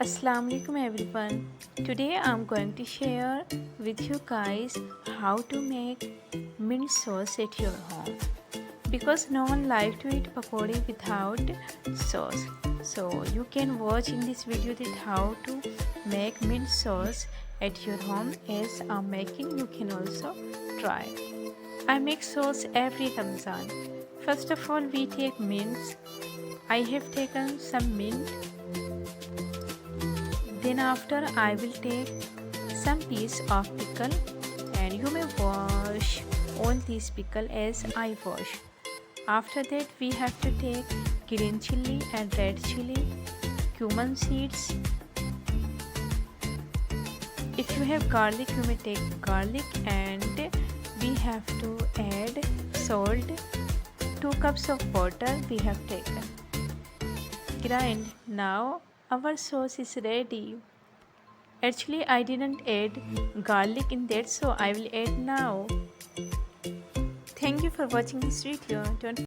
Assalamualaikum everyone. Today I'm going to share with you guys how to make mint sauce at your home because no one likes to eat pakodi without sauce. So you can watch in this video that how to make mint sauce at your home. As I'm making, you can also try. I make sauce every Ramzan. First of all, we take mints. I have taken some mint. Then after I will take some piece of pickle, and you may wash all these pickle as I wash. After that we have to take green chili and red chili, cumin seeds. If you have garlic, you may take garlic, and we have to add salt. 2 cups of water we have taken. Grind. Now our sauce is ready. Actually, I didn't add garlic in that, so I will add now. Thank you for watching this video. Don't